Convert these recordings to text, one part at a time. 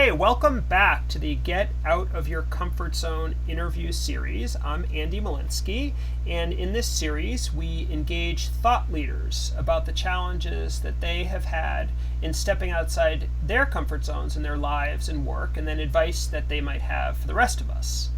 Okay, welcome back to the Get Out of Your Comfort Zone interview series. I'm Andy Molinsky, and in this series, we engage thought leaders about the challenges that they have had in stepping outside their comfort zones in their lives and work, and then advice that they might have for the rest of us.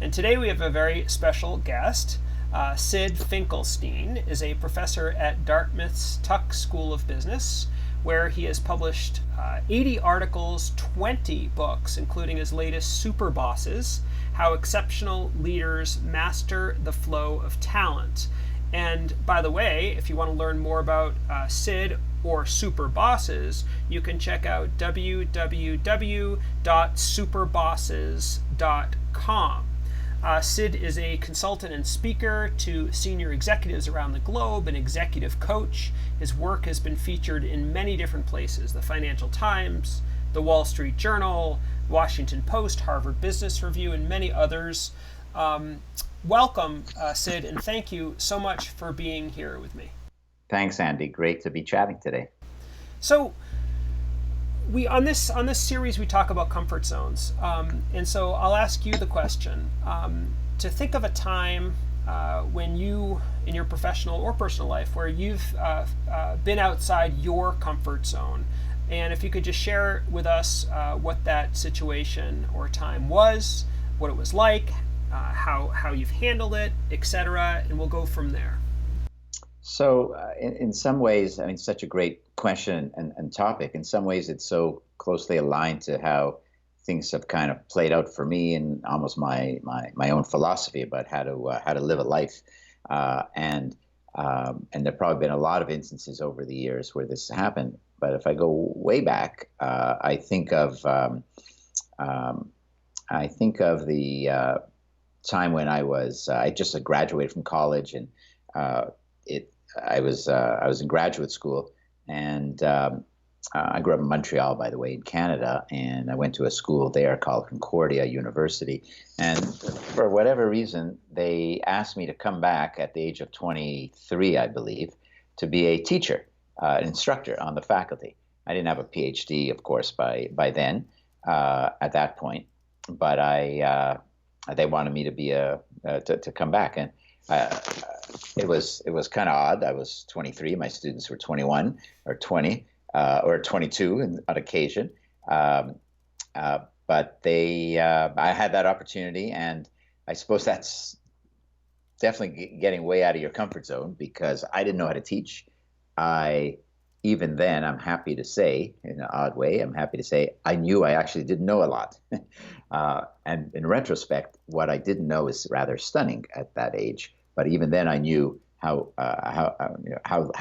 And today we have a very special guest. Sid Finkelstein is a professor at Dartmouth's Tuck School of Business, where he has published 80 articles, 20 books, including his latest Super Bosses, How Exceptional Leaders Master the Flow of Talent. And by the way, if you want to learn more about Sid or Super Bosses, you can check out www.superbosses.com. Sid is a consultant and speaker to senior executives around the globe, an executive coach. His work has been featured in many different places: the Financial Times, the Wall Street Journal, Washington Post, Harvard Business Review, and many others. Welcome, Sid, and thank you so much for being here with me. Thanks, Andy. Great to be chatting today. So, on this series we talk about comfort zones, and so I'll ask you the question to think of a time when you, in your professional or personal life, where you've been outside your comfort zone, and if you could just share with us what that situation or time was, what it was like, how you've handled it, etc., and we'll go from there. So in some ways, I mean, such a great question and topic. In some ways, it's so closely aligned to how things have kind of played out for me and almost my own philosophy about how to live a life. And there've probably been a lot of instances over the years where this happened. But if I go way back, I think of the time when I just graduated from college, and I was in graduate school, and I grew up in Montreal, by the way, in Canada, and I went to a school there called Concordia University. And for whatever reason, they asked me to come back at the age of 23, I believe, to be a teacher, an instructor on the faculty. I didn't have a PhD, of course, by then at that point, but they wanted me to be to come back, and it was kind of odd. I was 23. My students were 21 or 20 or 22 on occasion. But I had that opportunity, and I suppose that's definitely getting way out of your comfort zone, because I didn't know how to teach. Even then, I'm happy to say, in an odd way, I knew I actually didn't know a lot. And in retrospect, what I didn't know is rather stunning at that age. But even then, I knew how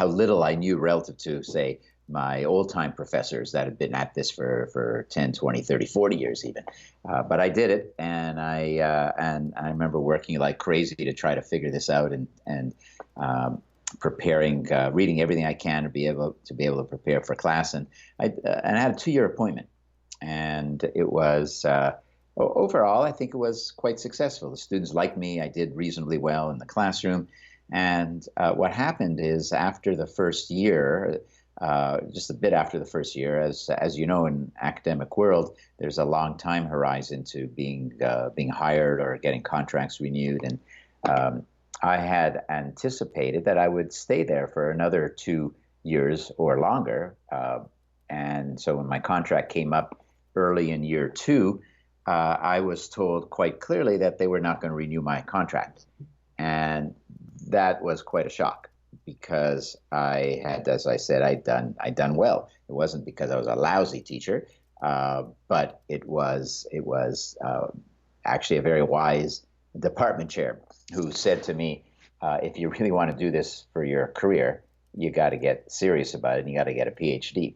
little I knew relative to, say, my old-time professors that had been at this for 10, 20, 30, 40 years even. But I did it, and I remember working like crazy to try to figure this out, and preparing, reading everything I can to be able to prepare for class. And I had a 2-year appointment, and it was overall, I think it was quite successful. The students liked me. I did reasonably well in the classroom. And what happened is, after the first year, just a bit after the first year, as you know, in academic world, there's a long time horizon to being hired or getting contracts renewed. And I had anticipated that I would stay there for another 2 years or longer. And so when my contract came up early in year 2, I was told quite clearly that they were not going to renew my contract. And that was quite a shock, because I had, as I said, I'd done well. It wasn't because I was a lousy teacher, but it was actually a very wise department chair who said to me, if you really want to do this for your career, you got to get serious about it, and you got to get a PhD,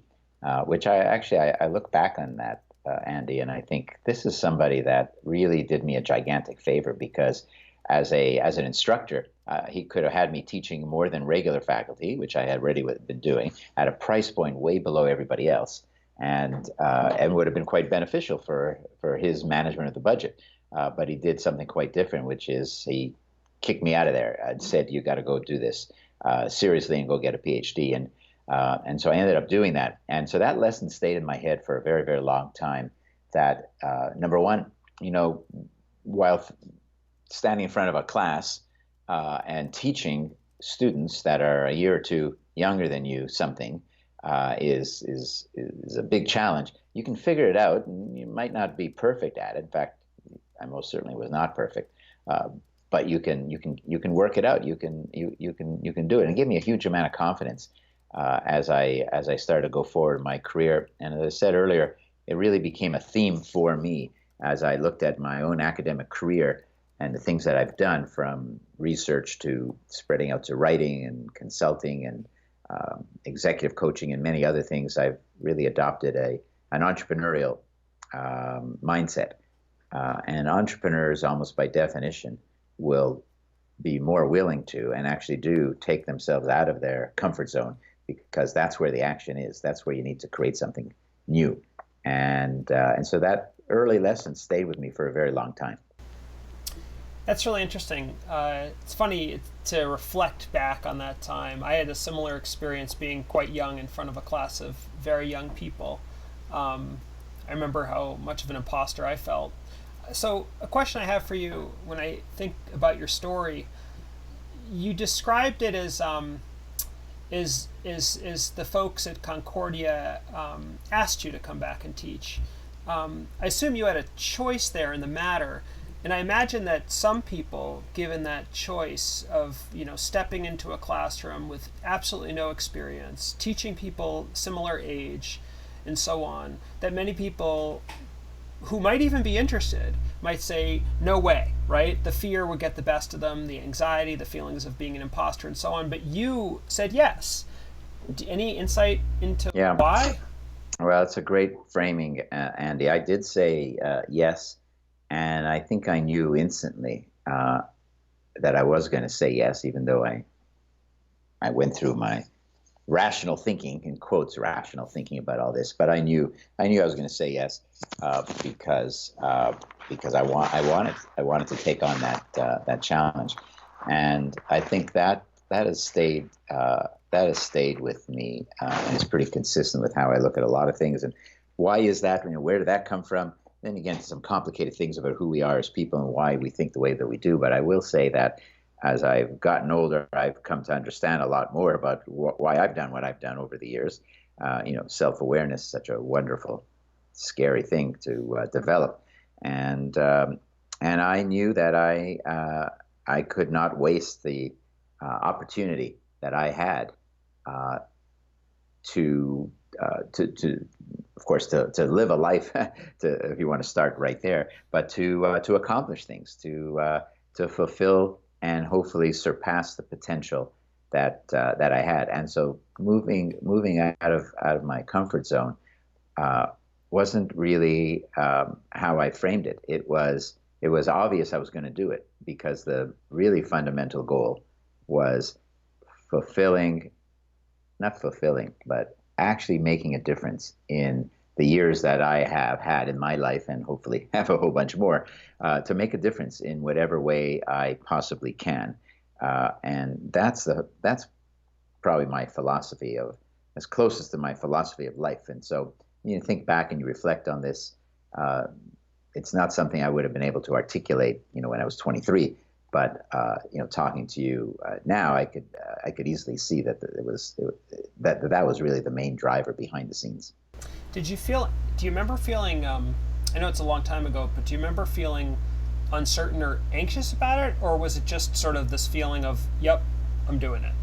which I look back on that, Andy, and I think this is somebody that really did me a gigantic favor, because as an instructor, he could have had me teaching more than regular faculty, which I had already been doing, at a price point way below everybody else, and would have been quite beneficial for his management of the budget. But he did something quite different, which is he kicked me out of there and said, "You got to go do this seriously and go get a PhD." And so I ended up doing that. And so that lesson stayed in my head for a very, very long time. that number one, while standing in front of a class and teaching students that are a year or two younger than you something is a big challenge. You can figure it out, and you might not be perfect at it. In fact, I most certainly was not perfect, but you can work it out. You can do it, and it gave me a huge amount of confidence as I started to go forward in my career. And as I said earlier, it really became a theme for me as I looked at my own academic career and the things that I've done, from research to spreading out to writing and consulting and executive coaching and many other things. I've really adopted an entrepreneurial mindset. And entrepreneurs, almost by definition, will be more willing to and actually do take themselves out of their comfort zone, because that's where the action is. That's where you need to create something new. And so that early lesson stayed with me for a very long time. That's really interesting. It's funny to reflect back on that time. I had a similar experience being quite young in front of a class of very young people. I remember how much of an imposter I felt. So a question I have for you, when I think about your story, you described it as the folks at Concordia asked you to come back and teach. I assume you had a choice there in the matter. And I imagine that some people, given that choice of, stepping into a classroom with absolutely no experience, teaching people similar age, and so on, that many people who might even be interested might say, no way, right? The fear would get the best of them, the anxiety, the feelings of being an imposter, and so on. But you said yes. Any insight into why? Well, it's a great framing, Andy. I did say yes. And I think I knew instantly that I was going to say yes, even though I went through my rational thinking, in quotes, rational thinking about all this. But I knew I was going to say yes because I wanted to take on that challenge, and I think that has stayed with me, and it's pretty consistent with how I look at a lot of things. And why is that? Where did that come from? Then again, some complicated things about who we are as people and why we think the way that we do. But I will say that as I've gotten older, I've come to understand a lot more about why I've done what I've done over the years. Self-awareness is such a wonderful, scary thing to develop. And I knew that I could not waste the opportunity that I had to of course, to live a life, if you want to start right there, but to accomplish things, to fulfill and hopefully surpass the potential that I had. And so moving out of my comfort zone wasn't really how I framed it. It was obvious I was going to do it, because the really fundamental goal was not fulfilling, but actually making a difference in the years that I have had in my life, and hopefully have a whole bunch more, to make a difference in whatever way I possibly can. And that's probably my philosophy as closest to my philosophy of life. And so you think back and you reflect on this, it's not something I would have been able to articulate, when I was 23. But talking to you now, I could easily see that that was really the main driver behind the scenes. Do you remember feeling? I know it's a long time ago, but do you remember feeling uncertain or anxious about it, or was it just sort of this feeling of, "Yep, I'm doing it"?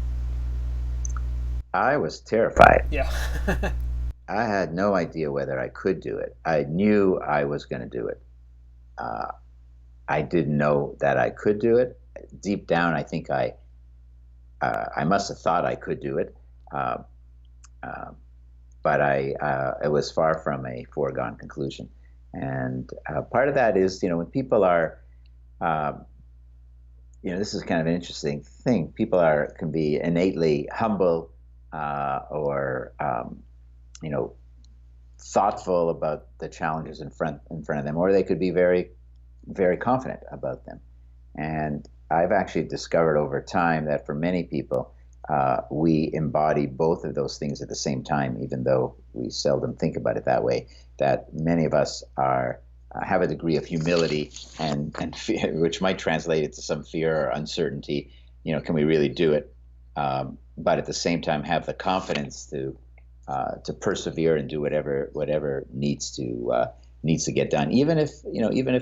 I was terrified. Yeah. I had no idea whether I could do it. I knew I was going to do it. I didn't know that I could do it. Deep down, I think I must have thought I could do it, but it was far from a foregone conclusion. And part of that is, when people are, this is kind of an interesting thing. People can be innately humble or thoughtful about the challenges in front of them, or they could be very, very confident about them. And I've actually discovered over time that for many people, we embody both of those things at the same time, even though we seldom think about it that way. That many of us are have a degree of humility and fear, which might translate into some fear or uncertainty. Can we really do it? But at the same time, have the confidence to persevere and do whatever needs to get done, even if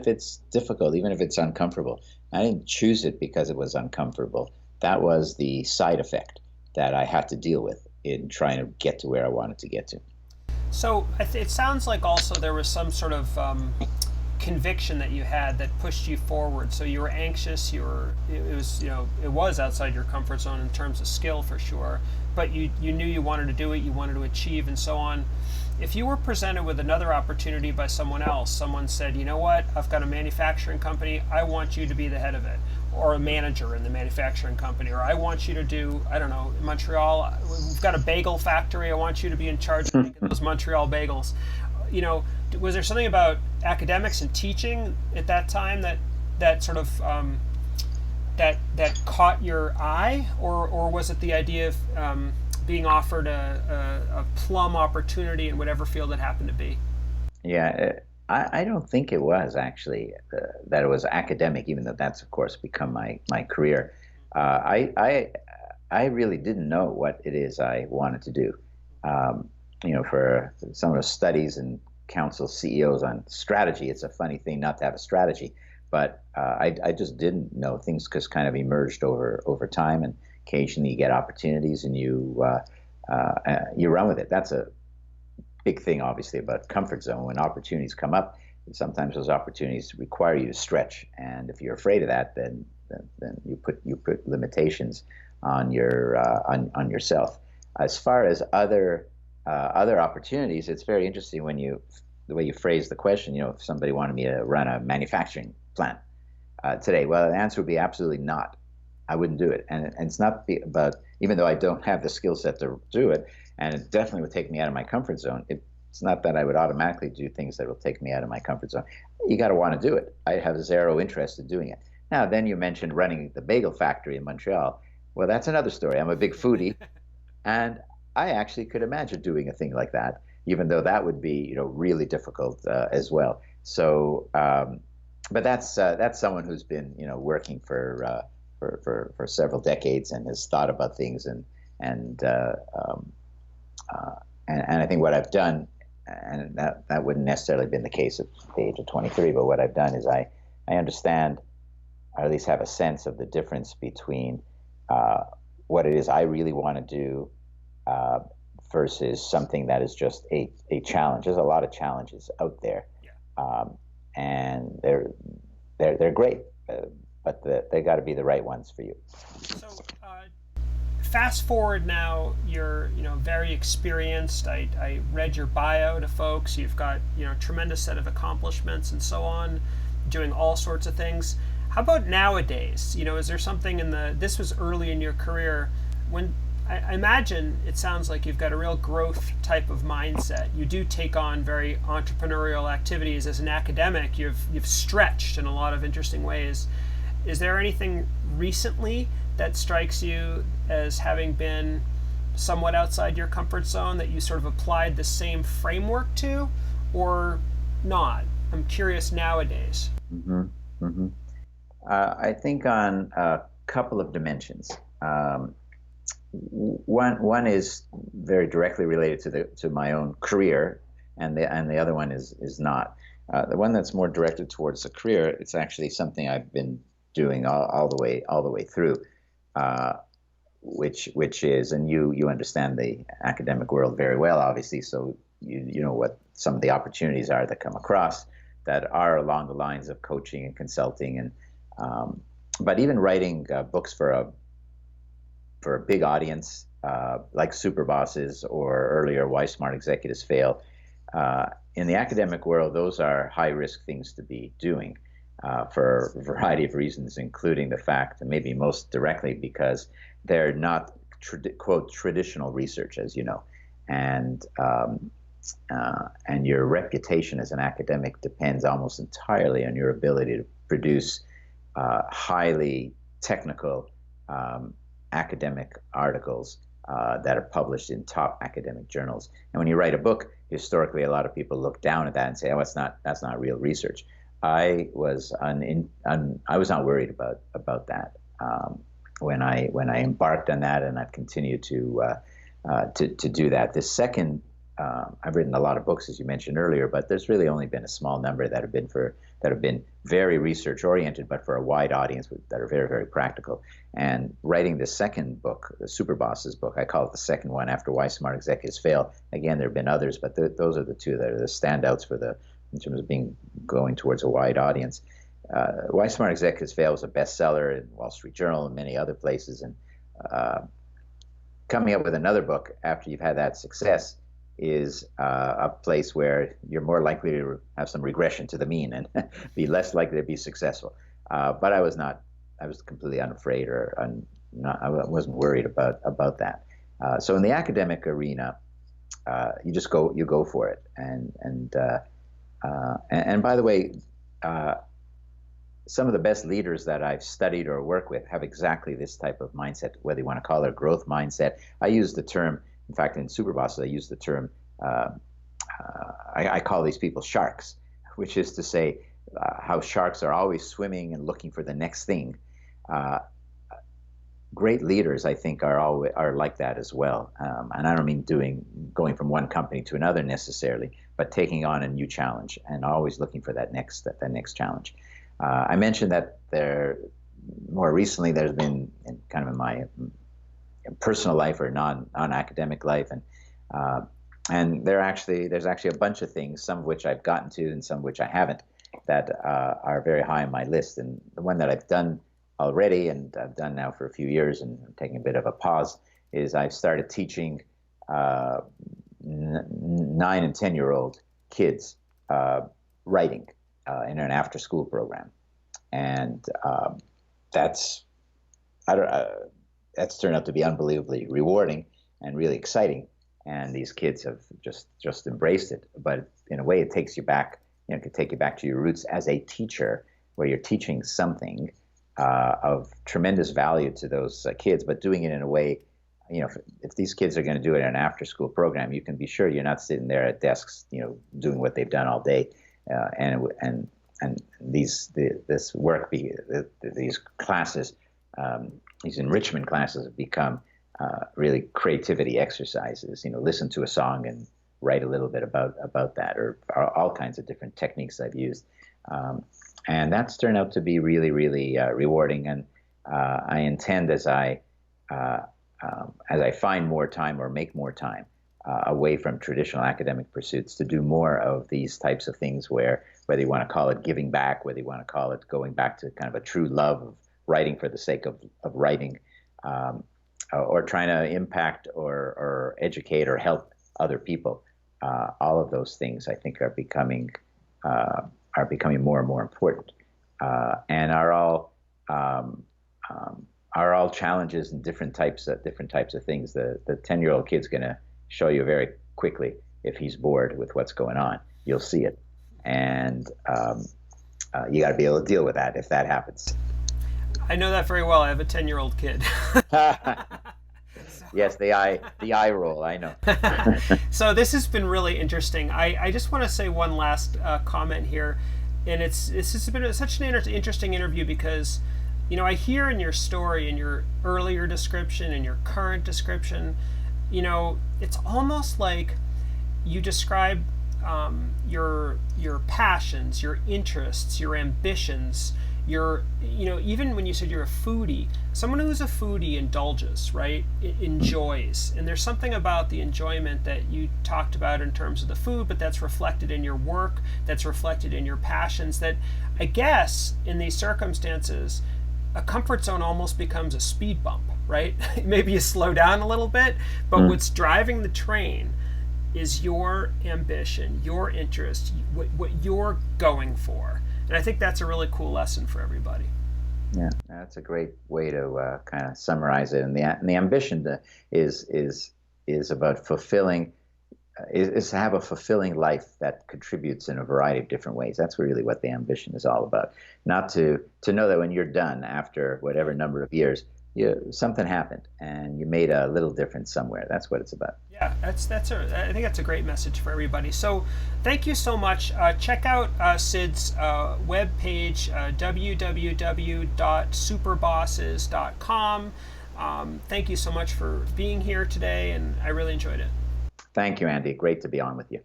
it's difficult, even if it's uncomfortable. I didn't choose it because it was uncomfortable. That was the side effect that I had to deal with in trying to get to where I wanted to get to. So it sounds like also there was some sort of conviction that you had that pushed you forward. So you were anxious. It was outside your comfort zone in terms of skill for sure. But you knew you wanted to do it. You wanted to achieve, and so on. If you were presented with another opportunity by someone else, someone said, you know what, I've got a manufacturing company, I want you to be the head of it, or a manager in the manufacturing company, or I want you to do, I don't know, in Montreal, we've got a bagel factory, I want you to be in charge of making those Montreal bagels. Was there something about academics and teaching at that time that sort of that caught your eye, or was it the idea of being offered a plum opportunity in whatever field it happened to be? Yeah, I don't think it was actually that it was academic, even though that's of course become my career. I really didn't know what it is I wanted to do. For some of the studies and counsel CEOs on strategy, it's a funny thing not to have a strategy, but I just didn't know. Things just kind of emerged over time, and occasionally you get opportunities and you run with it. That's a big thing, obviously, about comfort zone. When opportunities come up, sometimes those opportunities require you to stretch, and if you're afraid of that, then you put limitations on on yourself. As far as other opportunities, it's very interesting the way you phrase the question. If somebody wanted me to run a manufacturing plant today, well, the answer would be absolutely not. I wouldn't do it, and it's not about, even though I don't have the skill set to do it, and it definitely would take me out of my comfort zone. It's not that I would automatically do things that will take me out of my comfort zone. You got to want to do it. I have zero interest in doing it. Now, then you mentioned running the bagel factory in Montreal. Well, that's another story. I'm a big foodie, and I actually could imagine doing a thing like that, even though that would be, really difficult as well. So, but that's someone who's been, working for several decades and has thought about things and I think what I've done, and that wouldn't necessarily have been the case at the age of 23, but what I've done is I understand, or at least have a sense of the difference between what it is I really want to do versus something that is just a challenge. There's a lot of challenges out there, and they're great, but they got to be the right ones for you. So, fast forward now, you're very experienced. I read your bio to folks. You've got tremendous set of accomplishments and so on, doing all sorts of things. How about nowadays? Is there something this was early in your career, when I imagine it sounds like you've got a real growth type of mindset. You do take on very entrepreneurial activities. As an academic, you've stretched in a lot of interesting ways. Is there anything recently that strikes you as having been somewhat outside your comfort zone that you sort of applied the same framework to, or not? I'm curious nowadays. Mm-hmm. Mm-hmm. I think on a couple of dimensions. One is very directly related to my own career, and the other one is not. The one that's more directed towards the career, it's actually something I've been doing all the way through, which is, and you understand the academic world very well, obviously, so you know what some of the opportunities are that come across that are along the lines of coaching and consulting, and but even writing books for a big audience, like Super Bosses or earlier Why Smart Executives Fail. In the academic world, those are high-risk things to be doing for a variety of reasons, including the fact, and maybe most directly because they're not, quote, traditional research, as you know. And your reputation as an academic depends almost entirely on your ability to produce highly technical academic articles that are published in top academic journals. And when you write a book, historically, a lot of people look down at that and say, "Oh, that's not real research." I was not worried about that when I embarked on that, and I've continued to do that. The second, I've written a lot of books, as you mentioned earlier, but there's really only been a small number that have been very research oriented, but for a wide audience that are very, very practical. And writing the second book, the Super Bosses book, I call it the second one after Why Smart Executives Fail. Again, there have been others, but those are the two that are the standouts in terms of going towards a wide audience. Why Smart Executives Fail was a bestseller in Wall Street Journal and many other places. And coming up with another book after you've had that success is a place where you're more likely to have some regression to the mean and be less likely to be successful. But I was completely unafraid I wasn't worried about that. So in the academic arena, you go for it. And by the way, some of the best leaders that I've studied or worked with have exactly this type of mindset, whether you want to call it a growth mindset. I use the term, in fact, in Super Bosses, I use the term, I call these people sharks, which is to say how sharks are always swimming and looking for the next thing. Great leaders, I think, are like that as well. And I don't mean going from one company to another necessarily, but taking on a new challenge and always looking for that next challenge. I mentioned that more recently there's been in my personal life or non-academic life, and there's actually a bunch of things, some of which I've gotten to and some of which I haven't, that are very high on my list. And the one that I've done already, and I've done now for a few years, and I'm taking a bit of a pause, is I've started teaching 9 and 10-year-old kids writing in an after-school program, and that's turned out to be unbelievably rewarding and really exciting. And these kids have just embraced it. But in a way, it takes you back. It could take you back to your roots as a teacher, where you're teaching something of tremendous value to those kids, but doing it in a way. If these kids are going to do it in an after-school program, you can be sure you're not sitting there at desks, doing what they've done all day, and these classes, these enrichment classes have become really creativity exercises. Listen to a song and write a little bit about that, or all kinds of different techniques I've used, and that's turned out to be really, really rewarding. And I intend, as I find more time or make more time away from traditional academic pursuits, to do more of these types of things, where whether you want to call it giving back, whether you want to call it going back to kind of a true love of writing for the sake of writing, or trying to impact or educate or help other people. All of those things, I think, are becoming more and more important, and are all challenges and different types of things. The 10-year-old kid's going to show you very quickly if he's bored with what's going on. You'll see it, and you got to be able to deal with that if that happens. I know that very well. I have a 10-year-old kid. Yes, the eye roll, I know. So this has been really interesting. I just want to say one last comment here, and this has been such an interesting interview because, I hear in your story, in your earlier description, in your current description, it's almost like you describe your passions, your interests, your ambitions, even when you said you're a foodie, someone who's a foodie indulges, right? It enjoys. And there's something about the enjoyment that you talked about in terms of the food, but that's reflected in your work, that's reflected in your passions, that I guess in these circumstances, a comfort zone almost becomes a speed bump, right? Maybe you slow down a little bit, but what's driving the train is your ambition, your interest, what you're going for. And I think that's a really cool lesson for everybody. Yeah, that's a great way to kind of summarize it. And the ambition is about fulfilling, is to have a fulfilling life that contributes in a variety of different ways. That's really what the ambition is all about. Not to know that when you're done after whatever number of years, something happened and you made a little difference somewhere. That's what it's about. Yeah, I think that's a great message for everybody. So, thank you so much. Check out Sid's webpage, www.superbosses.com. Thank you so much for being here today, and I really enjoyed it. Thank you, Andy. Great to be on with you.